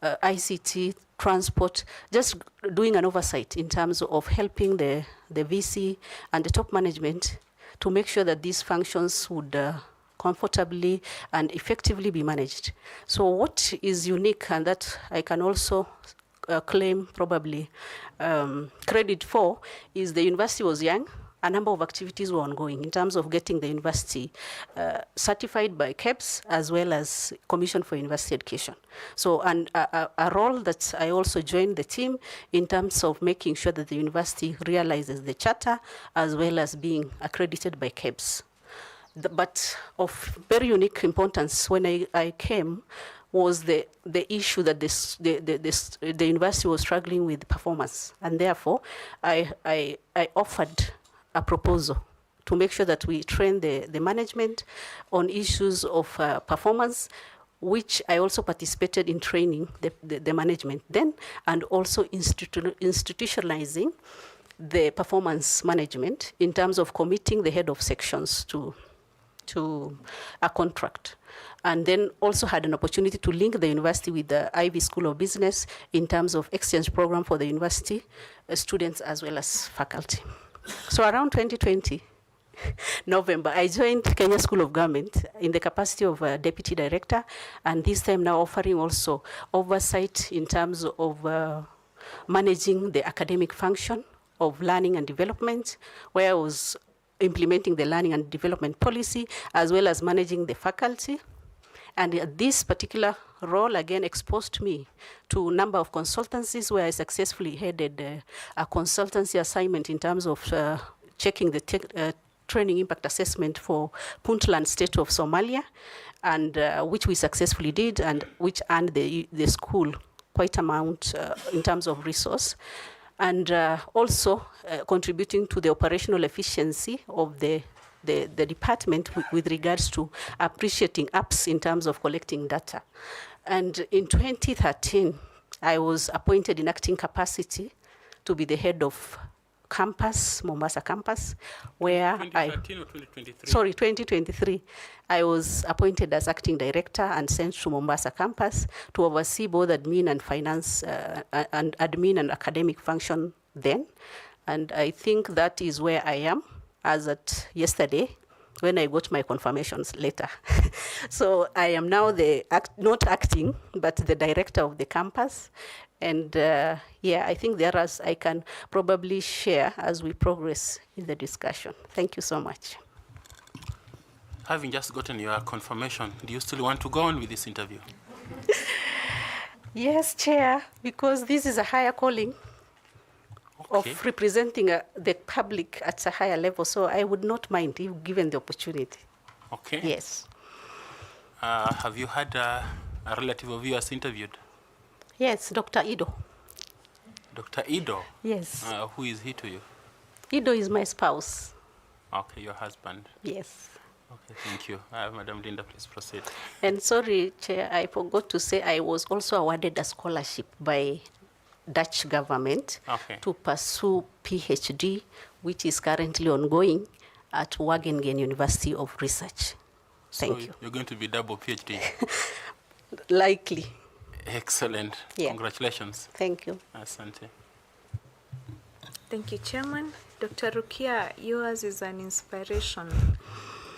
ICT, transport, just doing an oversight in terms of helping the VC and the top management to make sure that these functions would comfortably and effectively be managed. So what is unique, and that I can also claim probably credit for, is the university was young. A number of activities were ongoing in terms of getting the university certified by KEBS as well as Commission for University Education. So, and a role that I also joined the team in terms of making sure that the university realizes the charter as well as being accredited by KEBS. But of very unique importance when I came was the issue that the university was struggling with performance, and therefore I offered a proposal to make sure that we train the management on issues of performance, which I also participated in training the management then, and also institutionalizing the performance management in terms of committing the head of sections to a contract. And then also had an opportunity to link the university with the Ivy School of Business in terms of exchange program for the university students as well as faculty. So around 2020, November, I joined Kenya School of Government in the capacity of a deputy director, and this time now offering also oversight in terms of managing the academic function of learning and development, where I was implementing the learning and development policy, as well as managing the faculty. And this particular role, again, exposed me to a number of consultancies where I successfully headed a consultancy assignment in terms of checking the training impact assessment for Puntland state of Somalia, and which we successfully did, and which earned the school quite amount in terms of resource. And also contributing to the operational efficiency of the department with regards to appreciating apps in terms of collecting data. And in 2013, I was appointed in acting capacity to be the head of campus, Mombasa campus, where 2013 or 2023? Sorry, 2023. I was appointed as acting director and sent to Mombasa campus to oversee both admin and finance, and admin and academic function then. And I think that is where I am as at yesterday, when I got my confirmations later. So I am now not acting, but the director of the campus. And yeah, I think there is, I can probably share as we progress in the discussion. Thank you so much. Having just gotten your confirmation, do you still want to go on with this interview? Yes, Chair, because this is a higher calling. Okay. Of representing the public at a higher level, so I would not mind if given the opportunity. Okay. Yes. Have you had a relative of yours interviewed? Yes, Dr. Ido. Dr. Ido? Yes. Who is he to you? Ido is my spouse. Okay, your husband. Yes. Okay, thank you. Madam Linda, please proceed. And sorry, Chair, I forgot to say I was also awarded a scholarship by Dutch government to pursue PhD, which is currently ongoing at Wageningen University of Research. Thank you. You're going to be double PhD? Likely. Excellent. Yeah. Congratulations. Thank you. Asante. Thank you, Chairman. Dr. Rukia, yours is an inspiration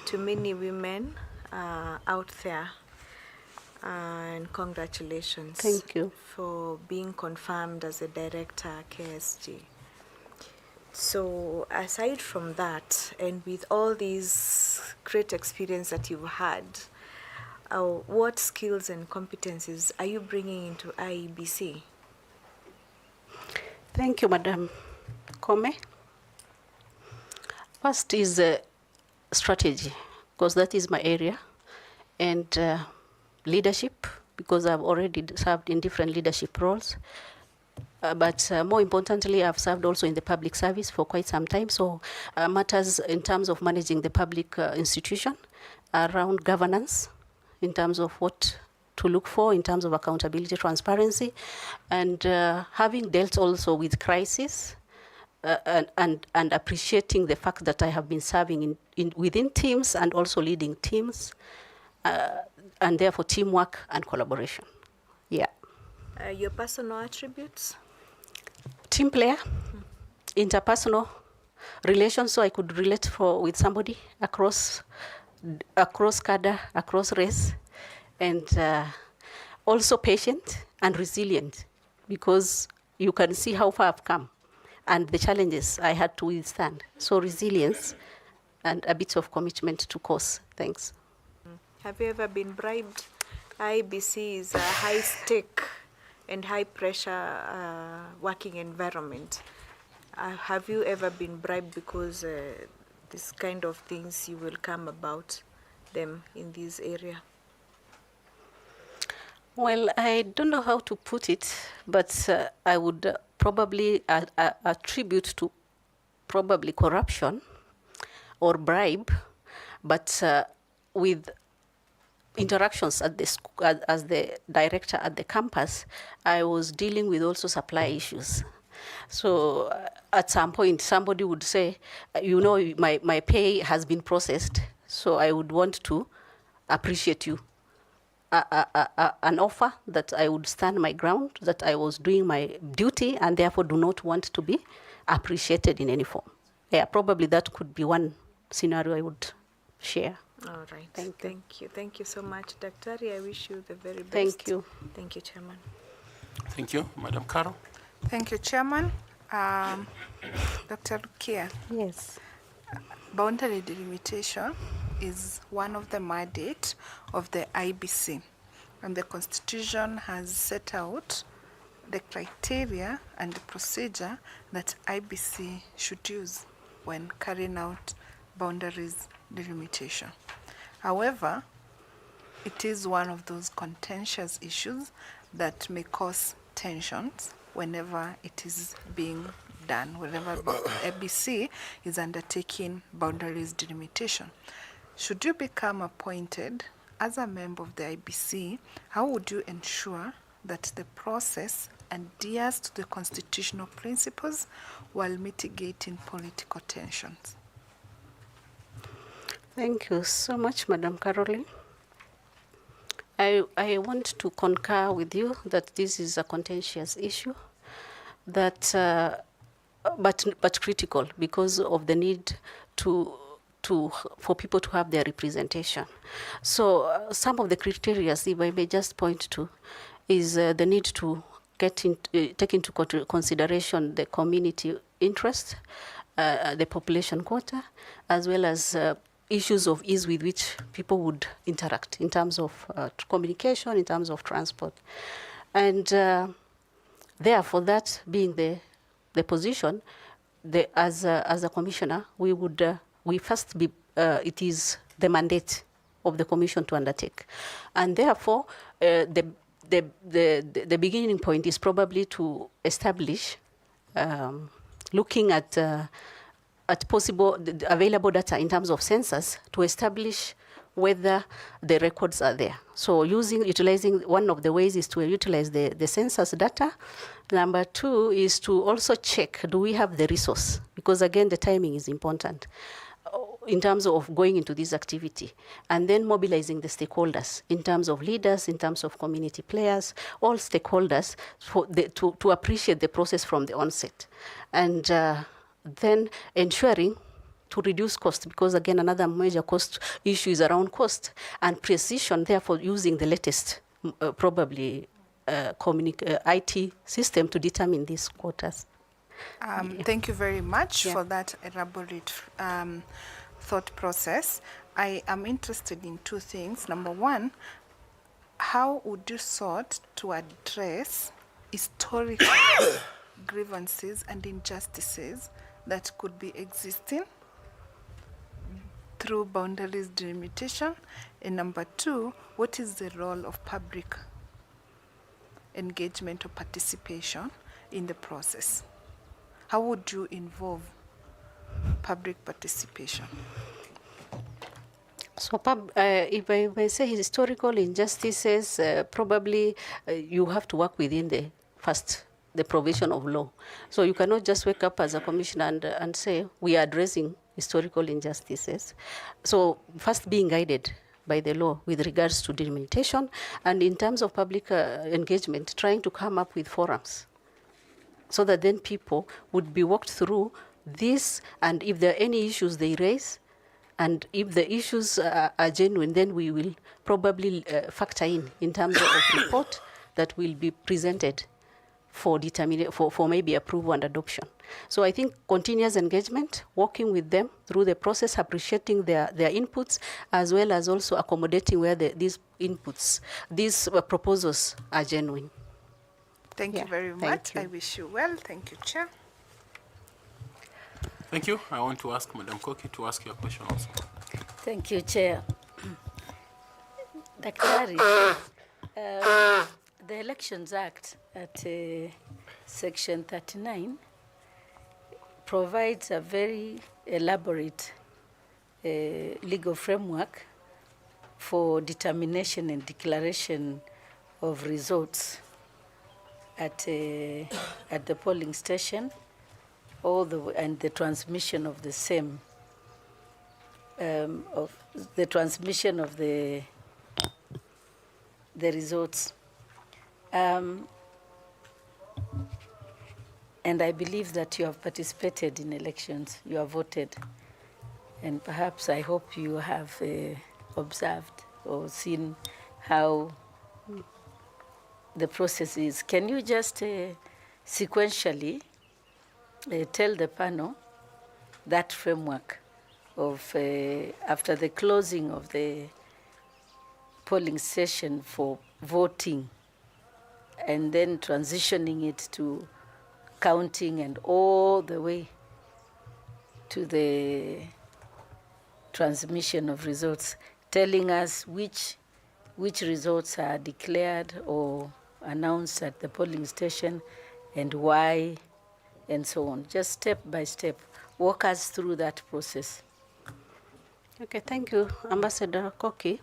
to many women out there. And congratulations. Thank you for being confirmed as a director at KSG. So aside from that, and with all these great experience that you've had, what skills and competencies are you bringing into IEBC? Thank you, Madam Kome. First is strategy, because that is my area, and leadership, because I've already served in different leadership roles. But more importantly, I've served also in the public service for quite some time. So matters in terms of managing the public institution around governance, in terms of what to look for, in terms of accountability, transparency, and having dealt also with crisis and appreciating the fact that I have been serving within teams and also leading teams, and therefore teamwork and collaboration. Yeah. Your personal attributes? Team player, interpersonal relations, so I could relate with somebody across cadre, across race, and also patient and resilient, because you can see how far I've come and the challenges I had to withstand. So resilience and a bit of commitment to cause. Thanks. Have you ever been bribed? IEBC is a high stake and high pressure working environment. Have you ever been bribed because this kind of things you will come about them in this area? Well, I don't know how to put it, but I would probably attribute to probably corruption or bribe, but with interactions at the as the director at the campus, I was dealing with also supply issues. So at some point, somebody would say, you know, my pay has been processed, so I would want to appreciate you. An offer that I would stand my ground, that I was doing my duty and therefore do not want to be appreciated in any form. Yeah, probably that could be one scenario I would share. All right. Thank you. Thank you. Thank you so much, Daktari. I wish you the very best. Thank you. Thank you, Chairman. Thank you. Madam Carol. Thank you, Chairman. Dr. Rukia, Yes. boundary delimitation is one of the mandate of the IBC, and the Constitution has set out the criteria and the procedure that IBC should use when carrying out boundaries delimitation. However, it is one of those contentious issues that may cause tensions whenever it is being done, whenever IBC is undertaking boundaries delimitation. Should you become appointed as a member of the IBC, how would you ensure that the process adheres to the constitutional principles while mitigating political tensions? Thank you so much, Madam Caroline. I want to concur with you that this is a contentious issue, that but critical because of the need for people to have their representation. So some of the criteria, if I may just point to, is the need to take into consideration the community interest, the population quota, as well as issues of ease with which people would interact in terms of communication, in terms of transport. And therefore, that being the position, as a commissioner, we first be, it is the mandate of the commission to undertake. And therefore, the beginning point is probably to establish, looking at possible available data in terms of census, to establish whether the records are there. So utilizing one of the ways is to utilize the census data. Number two is to also check, do we have the resource? Because again, the timing is important in terms of going into this activity, and then mobilizing the stakeholders in terms of leaders, in terms of community players, all stakeholders to appreciate the process from the onset. And then ensuring to reduce cost, because again, another major cost issue is around cost and precision, therefore using the latest probably IT system to determine these quotas. Thank you very much for that elaborate thought process. I am interested in two things. Number one, how would you sort to address historical grievances and injustices that could be existing through boundaries delimitation? And number two, what is the role of public engagement or participation in the process? How would you involve public participation? So if I may say historical injustices, probably you have to work within the provision of law. So you cannot just wake up as a commissioner and say, we are addressing historical injustices. So first being guided by the law with regards to delimitation, and in terms of public engagement, trying to come up with forums so that then people would be walked through this, and if there are any issues they raise, and if the issues are genuine, then we will probably factor in terms of report that will be presented for maybe approval and adoption. So I think continuous engagement, working with them through the process, appreciating their inputs, as well as also accommodating where these inputs, these proposals are genuine. Thank you very much. I wish you well. Thank you, Chair. Thank you. I want to ask Madam Koki to ask your question also. Thank you, Chair. Daktari, the Elections Act at Section 39 provides a very elaborate legal framework for determination and declaration of results at the polling station, and the transmission of the same, of the transmission of the results. And I believe that you have participated in elections, you have voted, and perhaps I hope you have observed or seen how the process is. Can you just sequentially tell the panel that framework of after the closing of the polling session for voting, and then transitioning it to counting and all the way to the transmission of results, telling us which results are declared or announced at the polling station and why, and so on. Just step by step, walk us through that process. Okay, thank you, Ambassador Koki.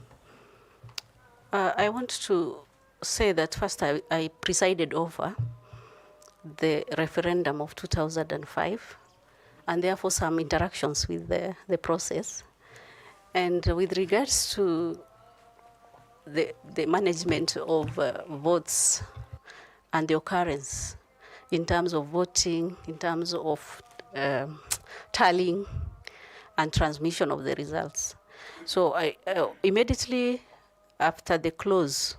I want to say that first I presided over the referendum of 2005, and therefore some interactions with the process. And with regards to the management of votes and the occurrence in terms of voting, in terms of tallying and transmission of the results. So I immediately after the close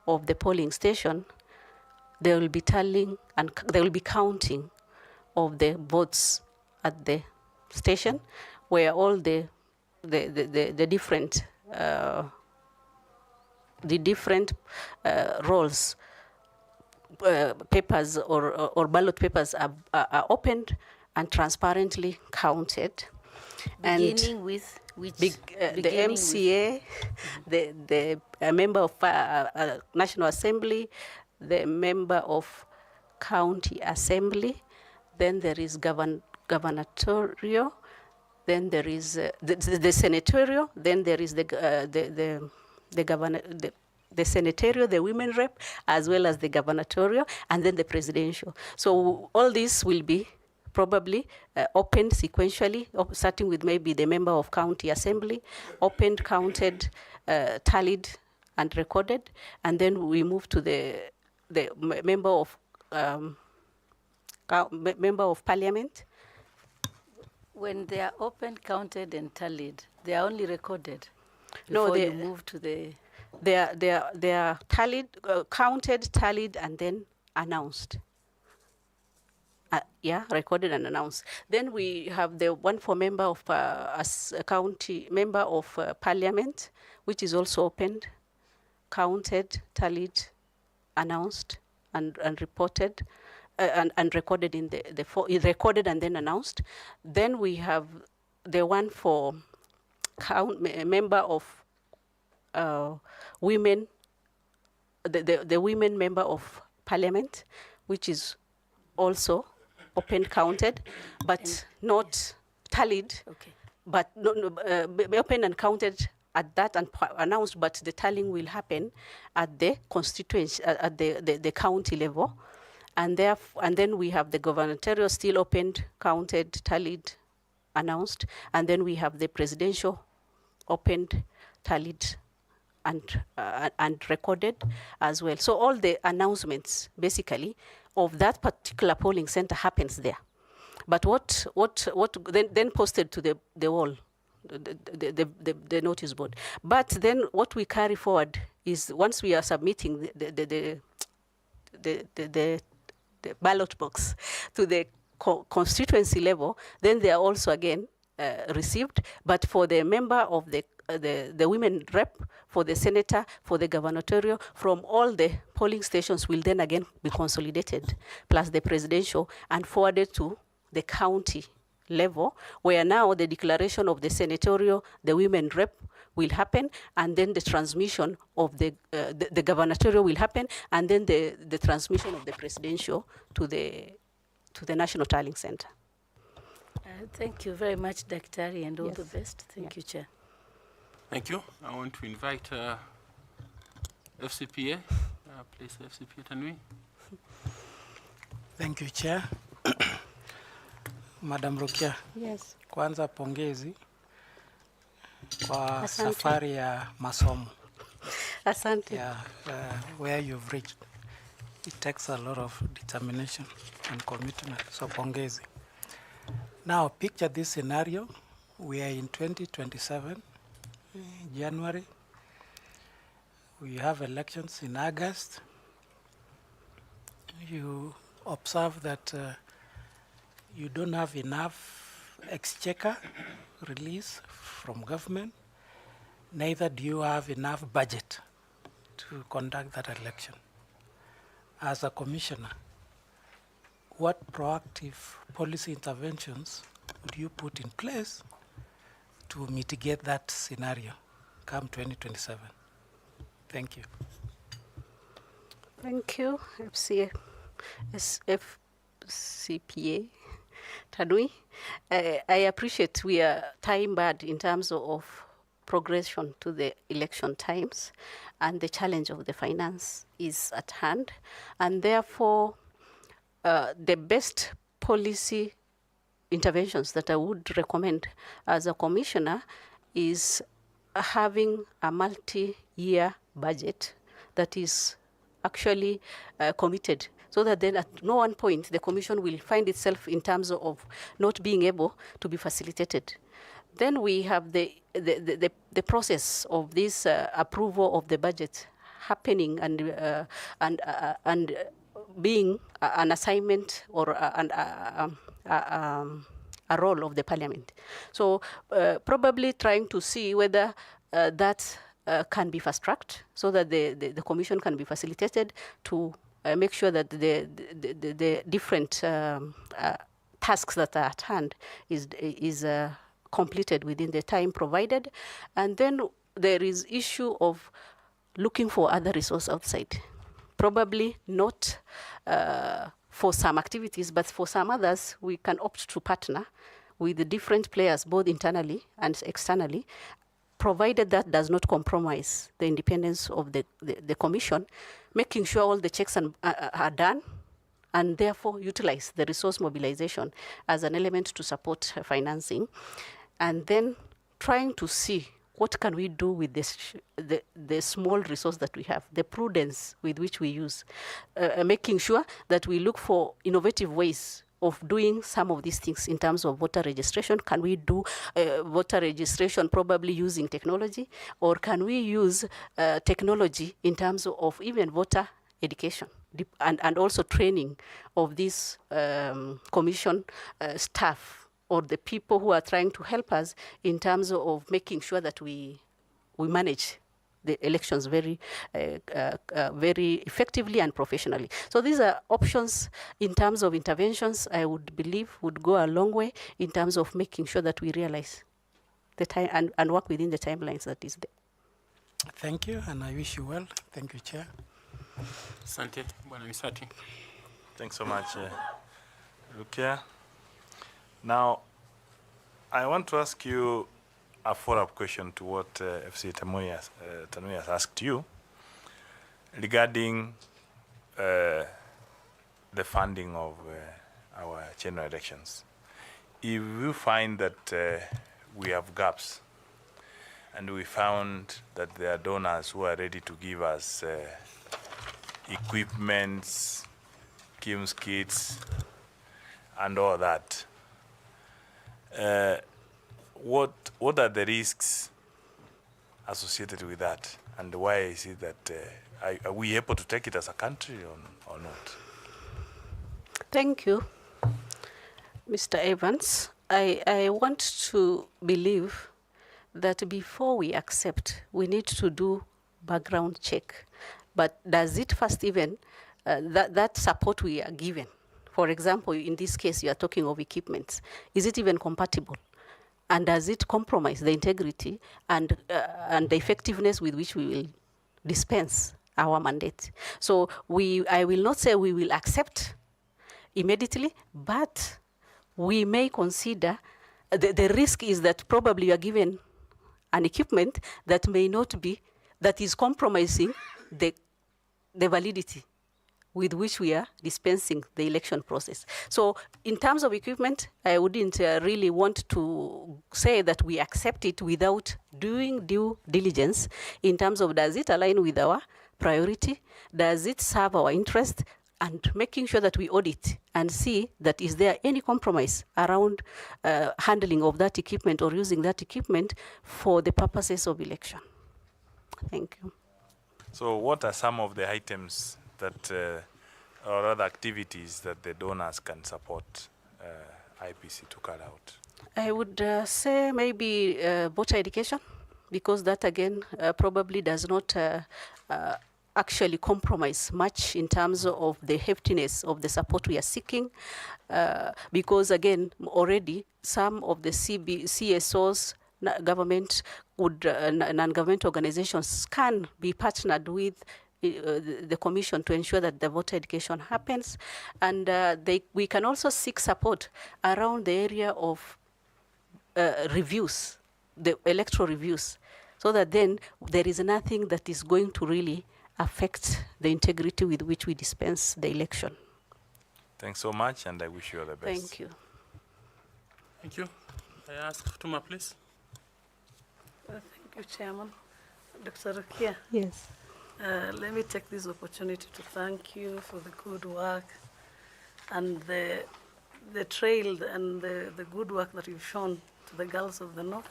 of the polling station, there will be tallying and there will be counting of the votes at the station, where all the different rolls, papers or ballot papers are opened and transparently counted. Beginning with which? The MCA, the member of National Assembly, the member of County Assembly, then there is gubernatorial, then there is the senatorial, then there is the senatorial, the women rep, as well as the gubernatorial, and then the presidential. So all this will be probably opened sequentially, starting with maybe the member of County Assembly, opened, counted, tallied, and recorded, and then we move to the member of Parliament. When they are opened, counted, and tallied, they are only recorded. No, before you move to the. They are tallied, counted, tallied, and then announced. Recorded and announced. Then we have the one for member of county member of Parliament, which is also opened, counted, tallied, announced, and reported, and recorded in recorded and then announced. Then we have the one for member of women, the women member of Parliament, which is also open, counted, but not tallied. Okay. But open and counted at that and announced, but the tallying will happen at the constituency, at the county level. And then we have the gubernatorial still opened, counted, tallied, announced. And then we have the presidential opened, tallied, and recorded as well. So all the announcements, basically, of that particular polling center happens there. But what then posted to the wall, the notice board. But then what we carry forward is, once we are submitting the ballot box to the constituency level, then they are also again received. But for the member of the women rep, for the senator, for the gubernatorial, from all the polling stations will then again be consolidated, plus the presidential, and forwarded to the county level, where now the declaration of the senatorial, the women rep will happen, and then the transmission of the gubernatorial will happen, and then the transmission of the presidential to the National Tallying Center. Thank you very much, Daktari, and all Yes. the best. Thank you, Chair. Thank you. I want to invite FCPA. Please, FCPA Tanui. Thank you, Chair. Madam Rukia, Yes. kwanza pongezi kwa Asante. safari ya masomo. Asante. Yeah, where you've reached. It takes a lot of determination and commitment, so pongezi. Now, picture this scenario. We are in 2027, January. We have elections in August. You observe that you don't have enough exchequer release from government, neither do you have enough budget to conduct that election. As a commissioner, what proactive policy interventions would you put in place to mitigate that scenario come 2027? Thank you. Thank you, FCPA Tanui. I appreciate we are time-bound in terms of progression to the election times, and the challenge of the finance is at hand, and therefore the best policy interventions that I would recommend as a commissioner is having a multi-year budget that is actually committed, so that then at no one point the commission will find itself in terms of not being able to be facilitated. Then we have the process of this approval of the budget happening and being an assignment or a role of the parliament. So probably trying to see whether that can be fast-tracked, so that the commission can be facilitated to make sure that the different tasks that are at hand is completed within the time provided. And then there is issue of looking for other resource outside. Probably not for some activities, but for some others, we can opt to partner with the different players, both internally and externally, provided that does not compromise the independence of the commission, making sure all the checks are done, and therefore utilize the resource mobilization as an element to support financing, and then trying to see what can we do with this, the small resource that we have, the prudence with which we use, making sure that we look for innovative ways of doing some of these things in terms of voter registration. Can we do voter registration probably using technology, or can we use technology in terms of even voter education and also training of this commission staff, or the people who are trying to help us in terms of making sure that we manage the elections very effectively and professionally. So these are options in terms of interventions I would believe would go a long way in terms of making sure that we realize the time and work within the timelines that is there. Thank you, and I wish you well. Thank you, Chair. Asante, Bwana Misati. Thanks so much, Rukia. Now, I want to ask you a follow-up question to what FC Tanui has asked you regarding the funding of our general elections. If you find that we have gaps, and we found that there are donors who are ready to give us equipments, KIMS kits, and all that. What are the risks associated with that, and why is it that are we able to take it as a country or not? Thank you, Mr. Evans. I want to believe that before we accept, we need to do background check. But does it first even, that support we are given, for example, in this case, you are talking of equipment, is it even compatible? And does it compromise the integrity and the effectiveness with which we will dispense our mandate? So I will not say we will accept immediately, but we may consider, the risk is that probably you are given an equipment that may not be, that is compromising the validity with which we are dispensing the election process. So in terms of equipment, I wouldn't really want to say that we accept it without doing due diligence in terms of, does it align with our priority? Does it serve our interest? And making sure that we audit and see that is there any compromise around handling of that equipment or using that equipment for the purposes of election. Thank you. So what are some of the items that, or other activities that the donors can support IEBC to carry out? I would say maybe voter education, because that again probably does not actually compromise much in terms of the heftiness of the support we are seeking, because again, already some of the CSOs, government would, non-government organizations can be partnered with the commission to ensure that the voter education happens. And we can also seek support around the area of reviews, the electoral reviews, so that then there is nothing that is going to really affect the integrity with which we dispense the election. Thanks so much, and I wish you all the best. Thank you. Thank you. I ask Fatuma, please. Thank you, Chairman. Dr. Rukia, Yes. let me take this opportunity to thank you for the good work and the trail and the good work that you've shown to the girls of the North.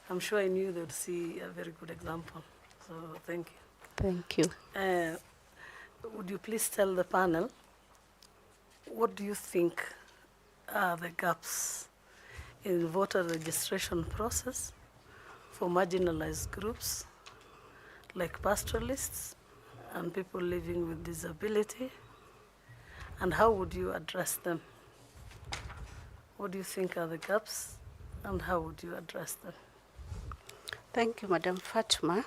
I'm sure I knew they would see a very good example. So thank you. Thank you. Would you please tell the panel, what do you think are the gaps in the voter registration process for marginalized groups like pastoralists and people living with disability, and how would you address them? What do you think are the gaps, and how would you address them? Thank you, Madam Fatuma.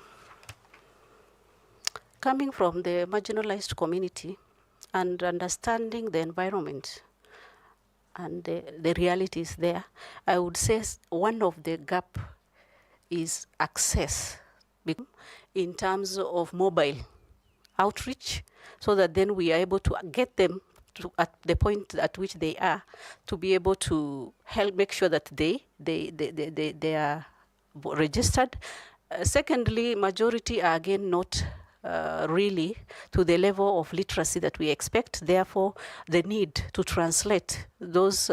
Coming from the marginalized community and understanding the environment and the realities there, I would say one of the gap is access in terms of mobile outreach, so that then we are able to get them to, at the point at which they are, to be able to help make sure that they are registered. Secondly, majority are again not really to the level of literacy that we expect. Therefore, the need to translate those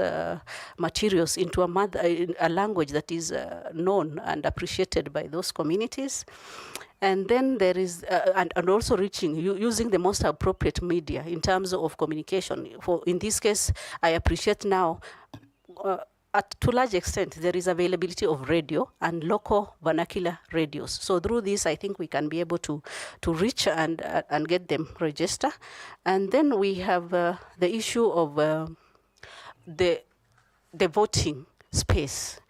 materials into a language that is known and appreciated by those communities. And then there is, and also using the most appropriate media in terms of communication. In this case, I appreciate now, to large extent, there is availability of radio and local vernacular radios. So through this, I think we can be able to reach and get them register. And then we have the issue of the voting space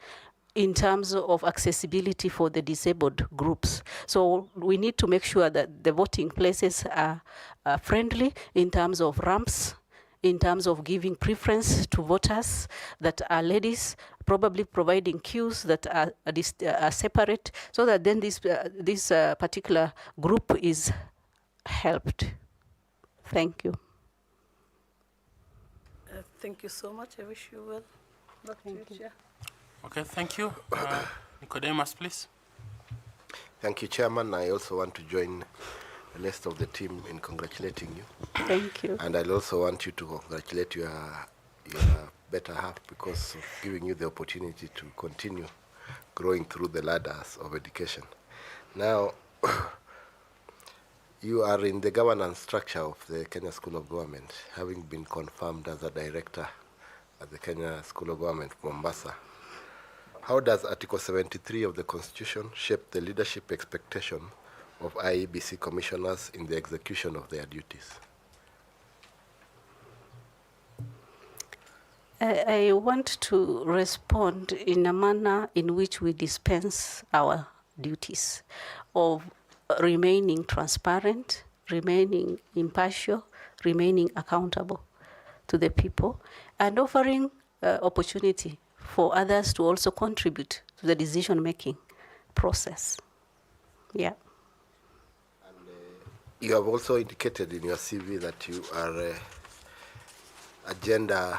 in terms of accessibility for the disabled groups. So we need to make sure that the voting places are friendly in terms of ramps, in terms of giving preference to voters that are ladies, probably providing queues that are separate, so that then this particular group is helped. Thank you. Thank you so much. I wish you well. Back to you, Chair. Okay, thank you. Nicodemus, please. Thank you, Chairman. I also want to join the rest of the team in congratulating you. Thank you. And I'll also want you to congratulate your better half because of giving you the opportunity to continue growing through the ladders of education. Now, you are in the governance structure of the Kenya School of Government, having been confirmed as a director at the Kenya School of Government, Mombasa. How does Article 73 of the Constitution shape the leadership expectation of IEBC commissioners in the execution of their duties? I want to respond in a manner in which we dispense our duties of remaining transparent, remaining impartial, remaining accountable to the people, and offering opportunity for others to also contribute to the decision-making process. Yeah. And you have also indicated in your CV that you are a gender,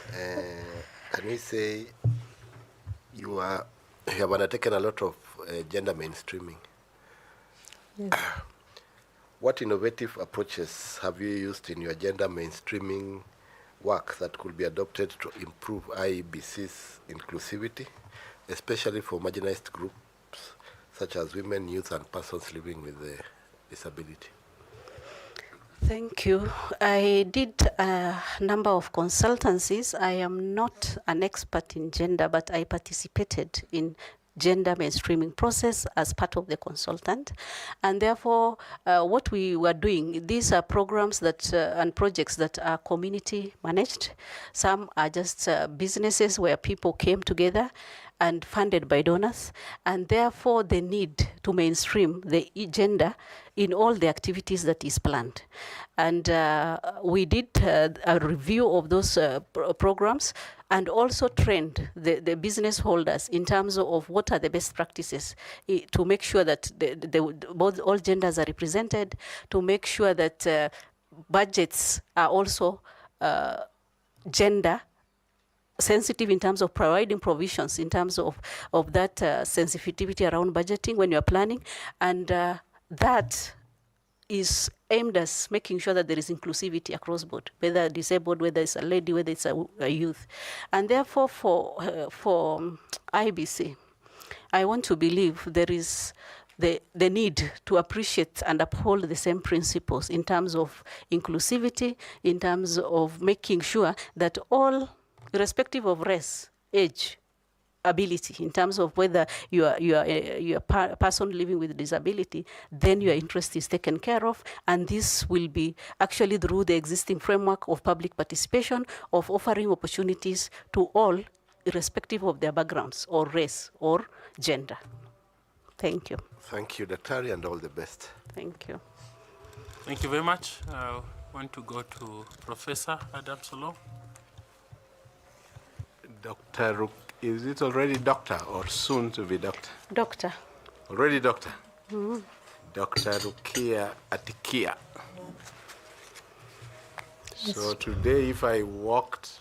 can we say you have undertaken a lot of gender mainstreaming. Yes. What innovative approaches have you used in your gender mainstreaming work that could be adopted to improve IEBC's inclusivity, especially for marginalized groups such as women, youth, and persons living with a disability? Thank you. I did a number of consultancies. I am not an expert in gender, but I participated in gender mainstreaming process as part of the consultant. And therefore, what we were doing, these are programs that and projects that are community managed. Some are just businesses where people came together and funded by donors, and therefore the need to mainstream the gender in all the activities that is planned. And we did a review of those programs and also trained the business holders in terms of what are the best practices to make sure that both all genders are represented, to make sure that budgets are also gender sensitive in terms of providing provisions in terms of that sensitivity around budgeting when you're planning, and that is aimed at making sure that there is inclusivity across board, whether disabled, whether it's a lady, whether it's a youth. And therefore for IBC, I want to believe there is the need to appreciate and uphold the same principles in terms of inclusivity, in terms of making sure that all, irrespective of race, age, ability, in terms of whether you are a person living with disability, then your interest is taken care of, and this will be actually through the existing framework of public participation, of offering opportunities to all, irrespective of their backgrounds or race or gender. Thank you. Thank you, Daktari, and all the best. Thank you. Thank you very much. I want to go to Professor Adam Solo. Dr. Is it already doctor or soon to be doctor? Doctor. Already doctor? Mm-hmm. Dr. Rukia Atikia. Yes. So today, if I walked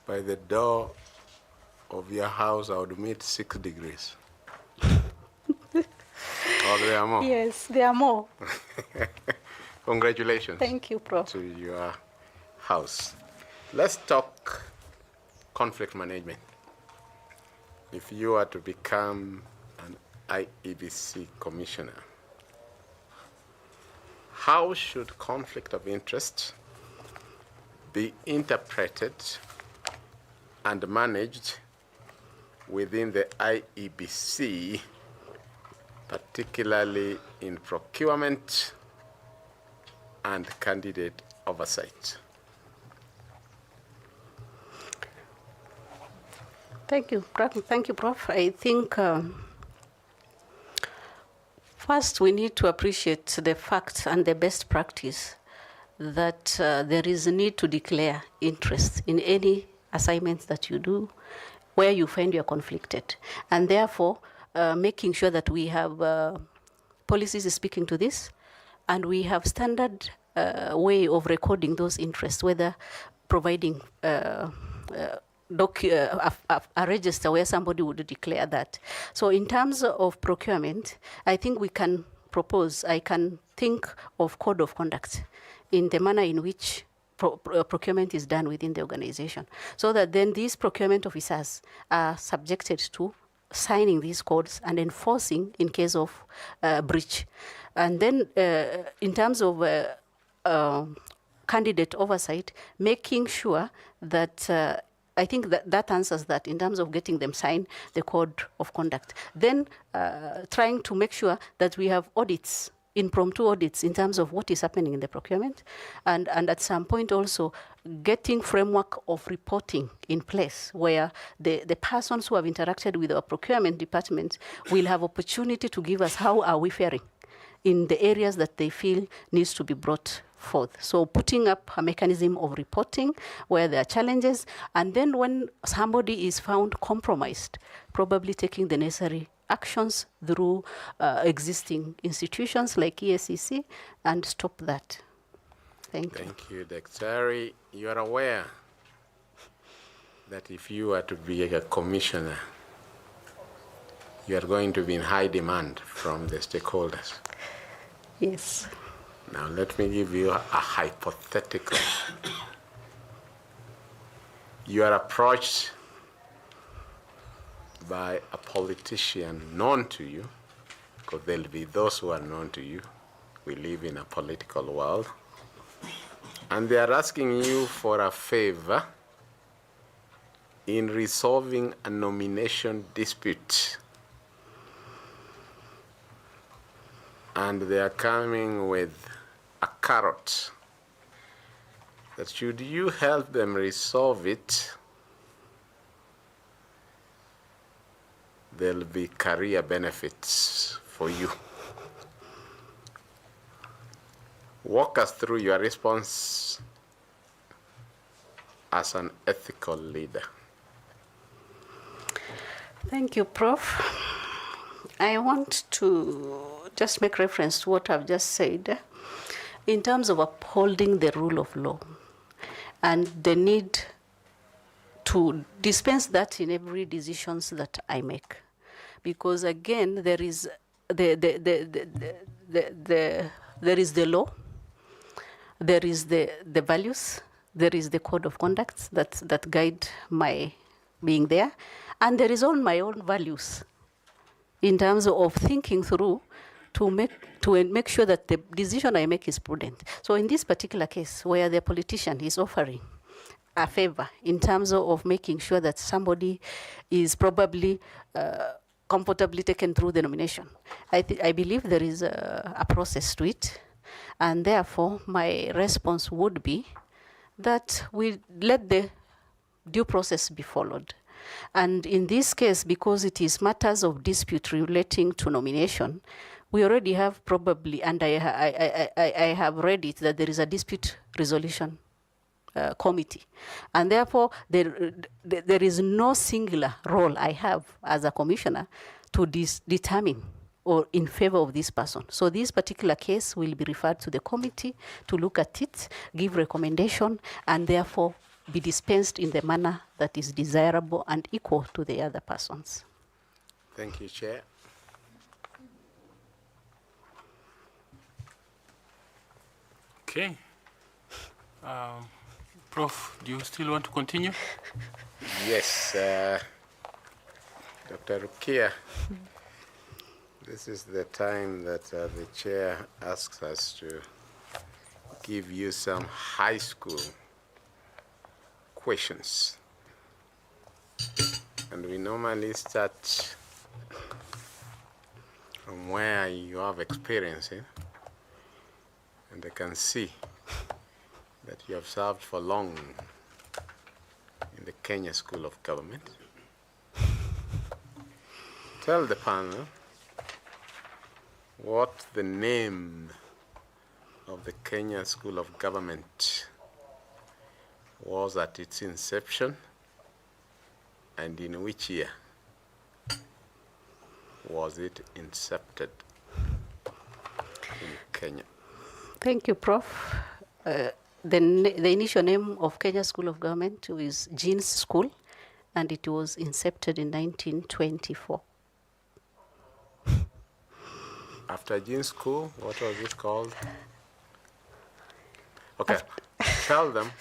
by the door of your house, I would meet 6 degrees. Or there are more? Yes, there are more. Congratulations. Thank you, Prof. To your house. Let's talk conflict management. If you are to become an IEBC commissioner, how should conflict of interest be interpreted and managed within the IEBC, particularly in procurement and candidate oversight? Thank you, Prof. I think first we need to appreciate the fact and the best practice that there is a need to declare interest in any assignments that you do where you find you're conflicted. And therefore, making sure that we have policies speaking to this, and we have standard way of recording those interests, whether providing a register where somebody would declare that. So in terms of procurement, I think we can propose, I can think of code of conduct in the manner in which procurement is done within the organization, so that then these procurement officers are subjected to signing these codes and enforcing in case of breach. And then in terms of candidate oversight, making sure that I think that answers that in terms of getting them signed the code of conduct. Then trying to make sure that we have audits, impromptu audits in terms of what is happening in the procurement, and at some point also getting framework of reporting in place where the persons who have interacted with our procurement department will have opportunity to give us how are we faring in the areas that they feel needs to be brought forth. So putting up a mechanism of reporting where there are challenges, and then when somebody is found compromised, probably taking the necessary actions through existing institutions like ESCC and stop that. Thank you. Thank you, Daktari. You are aware that if you are to be a commissioner, you are going to be in high demand from the stakeholders. Yes. Now let me give you a hypothetical. You are approached by a politician known to you, because there'll be those who are known to you. We live in a political world. And they are asking you for a favor in resolving a nomination dispute. And they are coming with a carrot that should you help them resolve it, there'll be career benefits for you. Walk us through your response as an ethical leader. Thank you, Prof. I want to just make reference to what I've just said in terms of upholding the rule of law and the need to dispense that in every decisions that I make. Because again, there is there is the law, there is the values, there is the code of conduct that guide my being there, and there is all my own values in terms of thinking through to make sure that the decision I make is prudent. So in this particular case, where the politician is offering a favor in terms of making sure that somebody is probably comfortably taken through the nomination, I believe there is a process to it, and therefore my response would be that we let the due process be followed. And in this case, because it is matters of dispute relating to nomination, we already have probably, and I have read it, that there is a dispute resolution committee. And therefore, there is no singular role I have as a commissioner to determine or in favor of this person. So this particular case will be referred to the committee to look at it, give recommendation, and therefore be dispensed in the manner that is desirable and equal to the other persons. Thank you, Chair. Okay. Prof, do you still want to continue? Yes, Dr. Rukia, this is the time that the chair asks us to give you some high school questions. And we normally start from where you have experience in. And I can see that you have served for long in the Kenya School of Government. Tell the panel what the name of the Kenya School of Government was at its inception, and in which year was it incepted in Kenya? Thank you, Prof. The initial name of Kenya School of Government is Jean's School, and it was incepted in 1924. After Jean School, what was it called? Okay, tell them.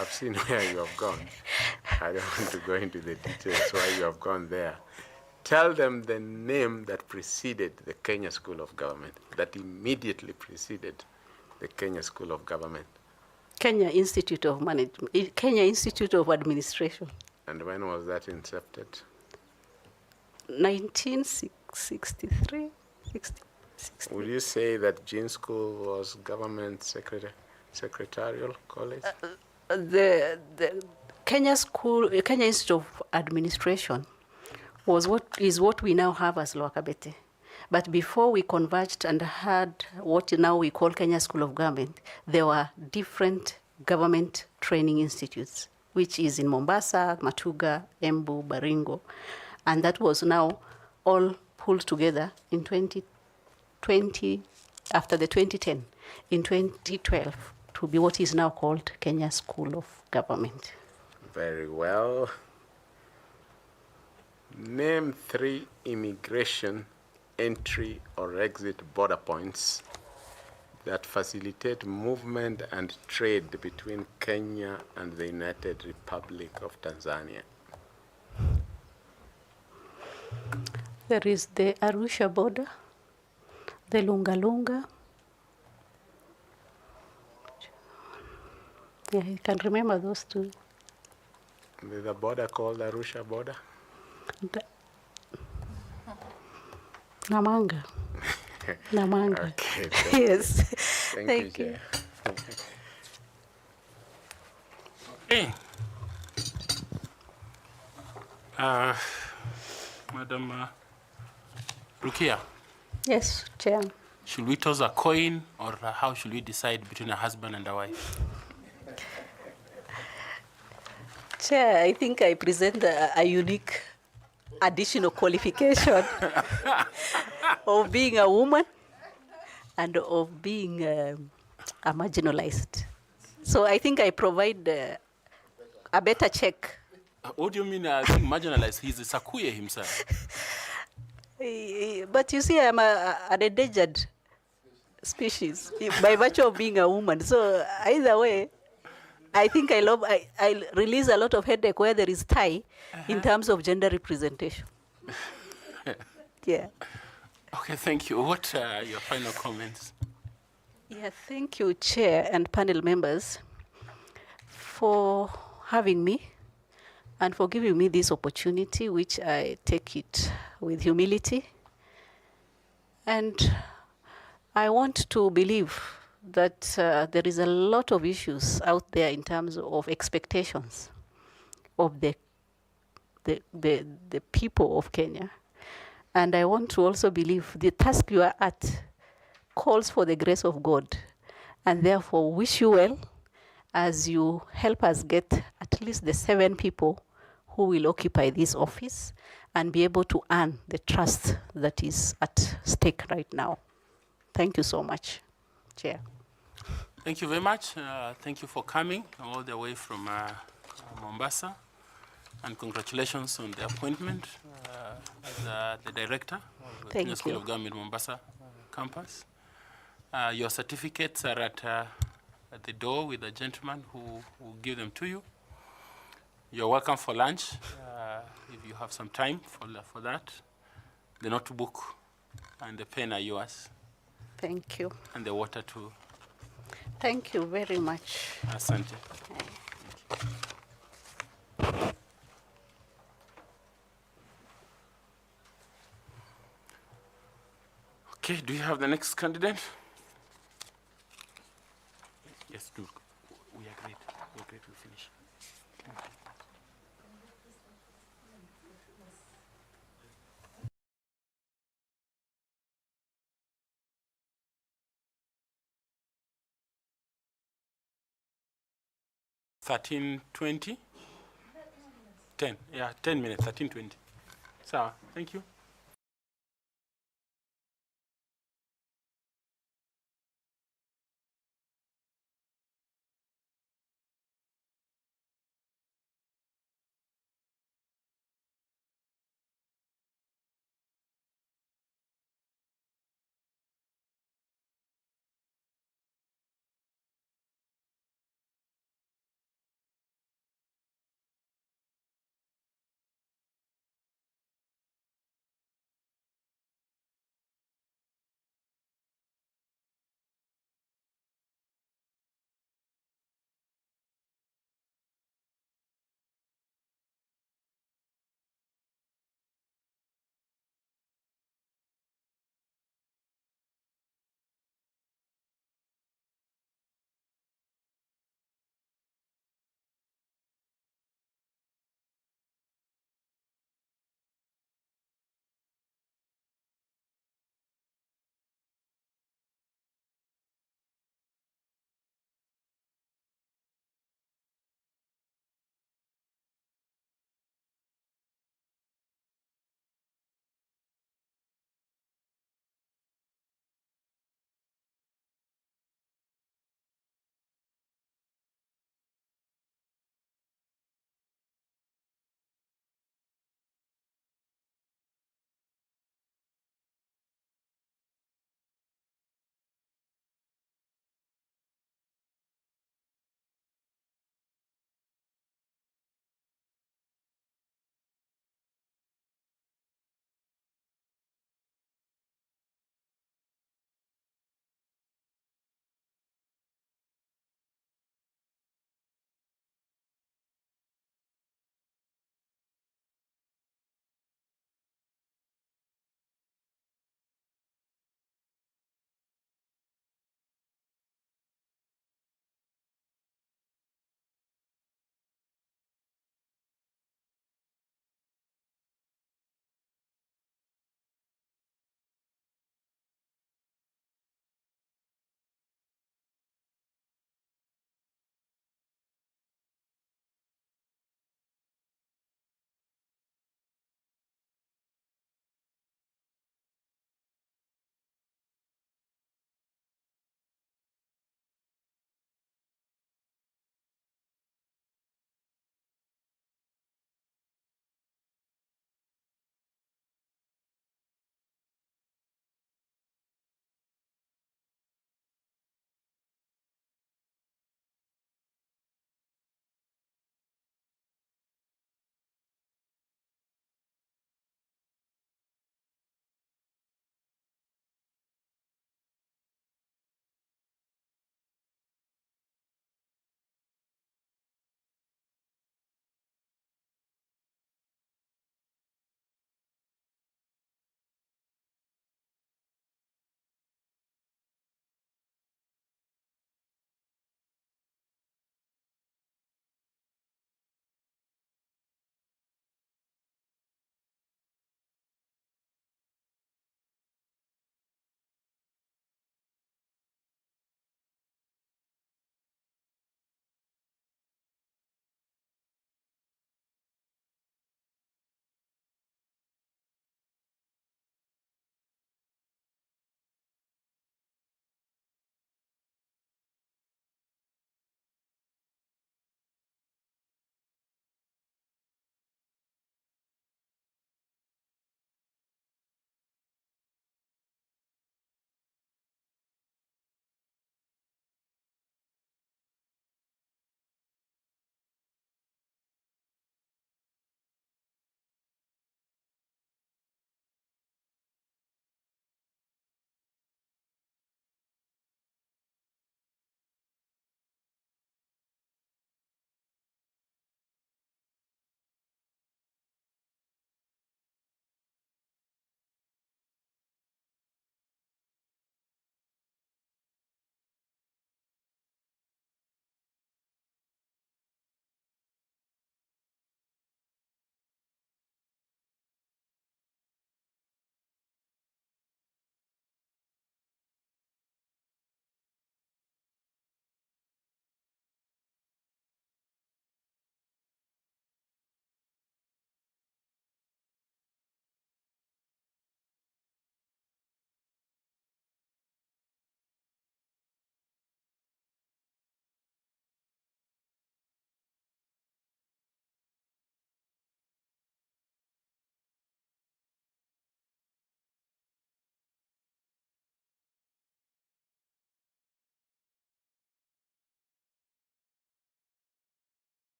I've seen where you have gone. I don't want to go into the details why you have gone there. Tell them the name that preceded the Kenya School of Government, that immediately preceded the Kenya School of Government. Kenya Institute of Management, Kenya Institute of Administration. And when was that incepted? 1963. 60. Would you say that Jean School was government secretarial college? The Kenya School, Kenya Institute of Administration was what we now have as Lower Kabete. But before we converged and had what now we call Kenya School of Government, there were different government training institutes, which is in Mombasa, Matuga, Embu, Baringo. And that was now all pulled together in 2020, after the 2010, in 2012, to be what is now called Kenya School of Government. Very well. Name 3 immigration entry or exit border points that facilitate movement and trade between Kenya and the United Republic of Tanzania. There is the Arusha border, the Lunga Lunga. Yeah, you can remember those two. There's a border called Arusha border? Namanga. Namanga. Okay, yes. Thank you. Okay. Madam Rukia, Yes, Chair. should we toss a coin, or how should we decide between a husband and a wife? Chair, I think I present a unique additional qualification of being a woman and of being a marginalized. So I think I provide a better check. What do you mean being marginalized? He's a Sakuye himself. But you see, I'm an endangered species by virtue of being a woman. So either way, I think I release a lot of headache where there is tie in terms of gender representation. Yeah. Okay, thank you. What are your final comments? Yeah, thank you, Chair and panel members, for having me and for giving me this opportunity, which I take it with humility. And I want to believe that there is a lot of issues out there in terms of expectations of the people of Kenya. And I want to also believe the task you are at calls for the grace of God, and therefore wish you well as you help us get at least the 7 people who will occupy this office and be able to earn the trust that is at stake right now. Thank you so much, Chair. Thank you very much. Thank you for coming all the way from Mombasa. And congratulations on the appointment as the director of the Kenya School of Government Mombasa campus. Your certificates are at the door with a gentleman who will give them to you. You're welcome for lunch if you have some time for that. The notebook and the pen are yours. Thank you. And the water too. Thank you very much. Asante. Okay, do you have the next candidate? Yes, do. We agreed. We agreed to finish. $13.20? 10, yeah, 10 minutes, 13:20. So, thank you.